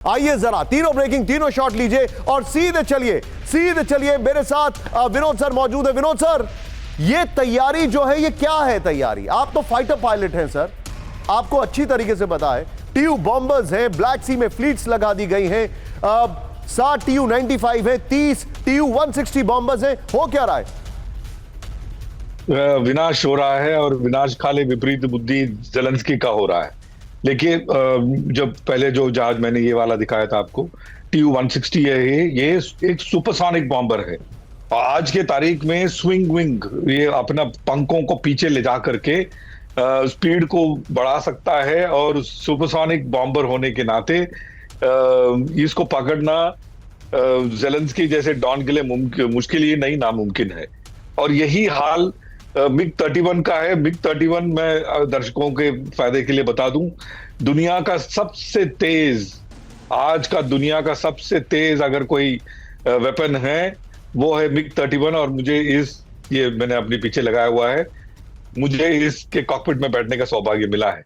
आइए जरा तीनों ब्रेकिंग तीनों शॉट लीजिए और सीधे चलिए मेरे साथ विनोद सर मौजूद है। विनोद सर, ये तैयारी जो है ये क्या है तैयारी? आप तो फाइटर पायलट हैं सर, आपको अच्छी तरीके से पता है। टीयू बॉम्बर्स हैं, ब्लैक सी में फ्लीट्स लगा दी गई हैं, 60 TU-95 है, 30 TU-160 बॉम्बर्स हैं। हो क्या रहा है? विनाश हो रहा है और विनाश खाली विपरीत बुद्धि ज़ेलेंस्की का हो रहा है। देखिए, जब पहले जो जहाज मैंने ये वाला दिखाया था आपको, TU-160 है, ये एक सुपरसोनिक बॉम्बर है और आज के तारीख में स्विंग विंग ये अपना पंखों को पीछे ले जा करके स्पीड को बढ़ा सकता है और सुपरसोनिक बॉम्बर होने के नाते इसको पकड़ना ज़ेलेंस्की जैसे डॉन के लिए मुश्किल ही नहीं, नामुमकिन है। और यही हाल MiG-31 का है। MiG-31 मैं दर्शकों के फायदे के लिए बता दूं, दुनिया का सबसे तेज, आज का दुनिया का सबसे तेज अगर कोई वेपन है वो है MiG-31। और मुझे ये मैंने अपने पीछे लगाया हुआ है, मुझे इसके कॉकपिट में बैठने का सौभाग्य मिला है।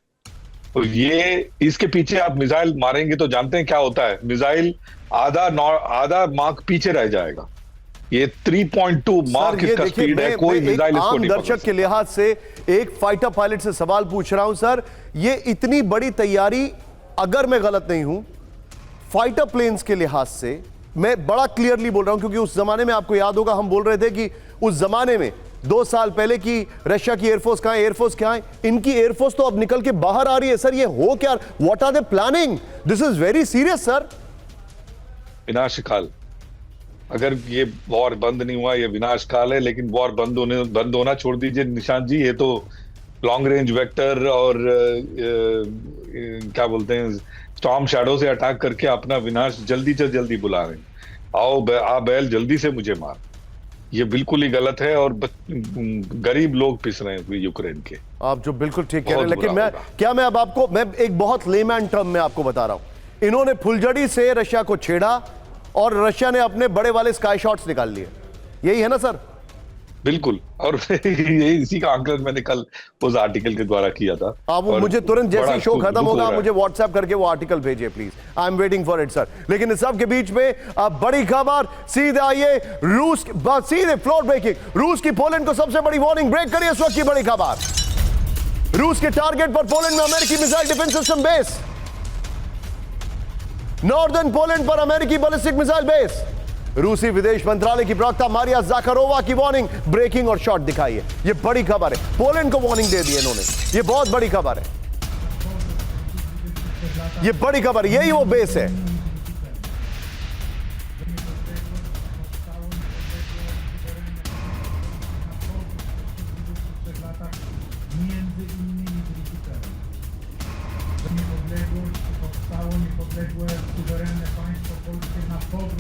तो ये इसके पीछे आप मिसाइल मारेंगे तो जानते हैं क्या होता है, मिसाइल आधा मार्क पीछे रह जाएगा। ये 3.2 मार्क इसका स्पीड है, कोई मिसाइल इसको नहीं। दर्शक के लिहाज से एक फाइटर पायलट से सवाल पूछ रहा हूं सर, ये इतनी बड़ी तैयारी, अगर मैं गलत नहीं हूं, फाइटर प्लेन्स के लिहाज से, मैं बड़ा क्लियरली बोल रहा हूं क्योंकि उस जमाने में आपको याद होगा हम बोल रहे थे कि उस जमाने में 2 साल पहले की रशिया की एयरफोर्स कहां है, एयरफोर्स कहां है, इनकी एयरफोर्स तो अब निकल के बाहर आ रही है सर। ये हो क्या, what are they planning? This is very serious sir. विनाश काल, अगर ये वॉर बंद नहीं हुआ, ये विनाश काल है। लेकिन वॉर बंद होना छोड़ दीजिए निशांत जी, ये तो लॉन्ग रेंज वेक्टर और क्या बोलते हैं, स्टॉर्म शैडो से अटैक करके अपना विनाश जल्दी से जल्दी बुला रहे हैं। आ बैल जल्दी से मुझे मार, ये बिल्कुल ही गलत है और गरीब लोग पिस रहे हैं यूक्रेन के। आप जो बिल्कुल ठीक कह रहे हैं, लेकिन मैं अब आपको एक बहुत लेमैन टर्म में आपको बता रहा हूं। इन्होंने फुलझड़ी से रशिया को छेड़ा और रशिया ने अपने बड़े वाले स्काई शॉट्स निकाल लिए, यही है ना सर? बिल्कुल, और इसी का आंकलन मैंने कल उस आर्टिकल के द्वारा किया था। आप मुझे तुरंत जैसे शो खत्म होगा मुझे व्हाट्सएप करके वो आर्टिकल भेजिए please, I am waiting for it sir. लेकिन इस सब के बीच में अब बड़ी खबर, सीधे आइए रूस, सीधे फ्लोर ब्रेकिंग, रूस की पोलैंड को सबसे बड़ी वार्निंग। ब्रेक करिए इस वक्त की बड़ी खबर, रूस के टारगेट पर पोलैंड में अमेरिकी missile defence system base, northern Poland पर अमेरिकी बैलिस्टिक मिसाइल बेस। रूसी विदेश मंत्रालय की प्रवक्ता मारिया ज़ाखारोवा की वार्निंग, ब्रेकिंग और शॉट दिखाई है। ये बड़ी खबर है, पोलैंड को वार्निंग दे दी इन्होंने, ये बहुत बड़ी खबर है, ये बड़ी खबर, यही वो बेस है।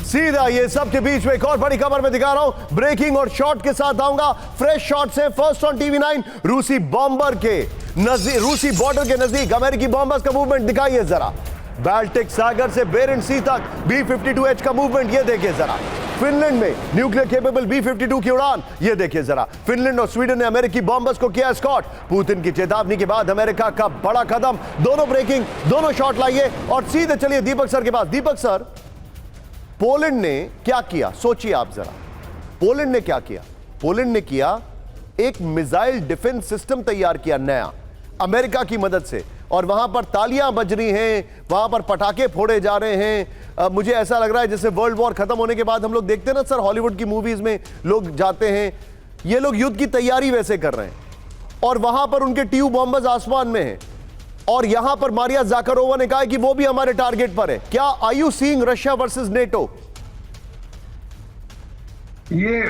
सीधा ये सब के बीच में एक और बड़ी खबर मैं दिखा रहा हूं, ब्रेकिंग और शॉट के साथ आऊंगा। फ्रेश शॉट से फर्स्ट ऑन TV9, रूसी बॉम्बर के नजदीक, रूसी बॉर्डर के नजदीक अमेरिकी बॉम्बर्स का मूवमेंट दिखाइए जरा। बाल्टिक सागर से बेरेंट सी तक B-52H का मूवमेंट ये देखिए जरा। फिनलैंड में न्यूक्लियर केपेबल B-52 की उड़ान ये देखिए जरा। फिनलैंड और स्वीडन ने अमेरिकी बॉम्बर्स को किया एस्कॉर्ट। पुतिन की चेतावनी के बाद अमेरिका का बड़ा कदम, दोनों ब्रेकिंग, दोनों शॉट लाइए और सीधे चलिए दीपक सर के पास। दीपक सर, पोलैंड ने क्या किया, सोचिए आप जरा। पोलैंड ने क्या किया? पोलैंड ने किया एक मिसाइल डिफेंस सिस्टम तैयार किया नया, अमेरिका की मदद से, और वहां पर तालियां बज रही हैं, वहां पर पटाखे फोड़े जा रहे हैं। मुझे ऐसा लग रहा है जैसे वर्ल्ड वॉर खत्म होने के बाद हम लोग देखते हैं ना सर, हॉलीवुड की मूवीज में लोग जाते हैं, ये लोग युद्ध की तैयारी वैसे कर रहे हैं और वहां पर उनके टीयू बॉम्बर्स आसमान में हैं और यहां पर मारिया ज़ाखारोवा ने कहा है कि वो भी हमारे टारगेट पर है। क्या are you seeing Russia versus NATO? ये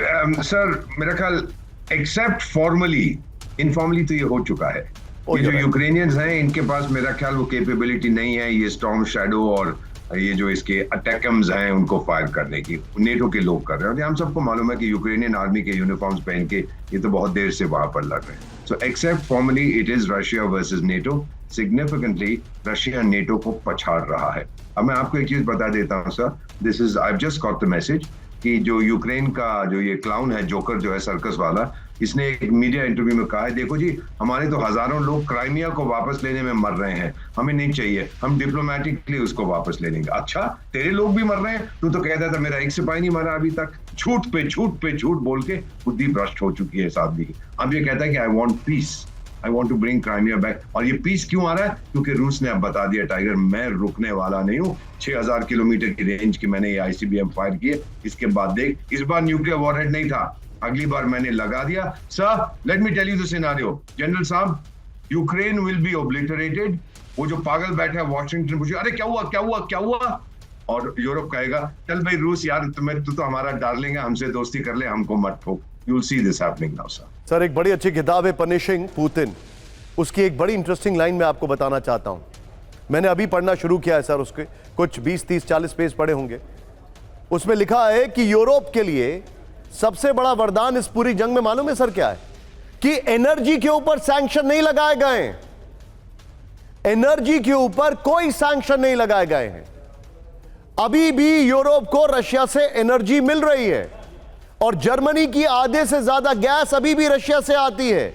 सर मेरा ख्याल एक्सेप्ट फॉर्मली, इनफॉर्मली तो ये हो चुका है। ये जो यूक्रेनियंस हैं इनके पास मेरा ख्याल वो कैपेबिलिटी नहीं है ये स्टॉर्म शैडो और ये जो इसके अटैकम्स हैं उनको फायर करने की, नेटो के लोग कर रहे हैं। और हम सबको मालूम है कि यूक्रेनियन आर्मी के यूनिफॉर्म्स पहन के ये तो बहुत देर से वहां पर लड़ रहे हैं। So except formally it is Russia versus NATO. Significantly Russia NATO को पछाड़ रहा है। अब मैं आपको एक चीज बता देता हूँ sir, this is I just got the message कि जो यूक्रेन का जो ये क्लाउन है, जोकर जो है सर्कस वाला, इसने एक मीडिया इंटरव्यू में कहा है, देखो जी हमारे तो हजारों लोग क्राइमिया को वापस लेने में मर रहे हैं, हमें नहीं चाहिए, हम डिप्लोमेटिकली उसको वापस ले लेंगे। अच्छा, तेरे लोग भी मर रहे हैं, तू तो कहता था मेरा एक सिपाही नहीं मरा अभी तक। झूठ पे झूठ पे झूठ बोल के बुद्धि भ्रष्ट हो चुकी है इस आदमी की। अब ये कहता है कि I want peace, I want to bring Crimea back. और ये पीस क्यों आ रहा है? क्योंकि रूस ने अब बता दिया टाइगर मैं रुकने वाला नहीं हूँ। 6000 किलोमीटर की रेंज की मैंने ये आईसीबीएम फायर किए। इसके बाद देख, इस बार न्यूक्लियर वॉरहेड नहीं था, अगली बार मैंने लगा दिया। Sir let me tell you the scenario, general साहब, यूक्रेन विल बी ओब्लिटरेटेड। वो जो पागल बैठा है वॉशिंगटन पूछे अरे क्या हुआ क्या हुआ क्या हुआ, और यूरोप कहेगा चल भाई रूस यार तू तो हमारा डार्लिंग है, हमसे दोस्ती कर ले, हमको मत ठोक। You will see this happening now sir. Sir एक बड़ी अच्छी किताब है पनिशिंग पुतिन, उसकी एक बड़ी इंटरेस्टिंग लाइन मैं आपको बताना चाहता हूं। मैंने अभी पढ़ना शुरू किया है सर, उसके कुछ 20 30 40 पेज पढ़े होंगे। उसमें लिखा है कि यूरोप के लिए सबसे बड़ा वरदान इस पूरी जंग में मालूम है सर क्या है? कि एनर्जी के ऊपर सैंक्शन नहीं लगाए गए हैं। एनर्जी के ऊपर कोई सैंक्शन नहीं लगाए गए हैं। अभी भी यूरोप को रशिया से एनर्जी मिल रही है और जर्मनी की आधे से ज्यादा गैस अभी भी रशिया से आती है।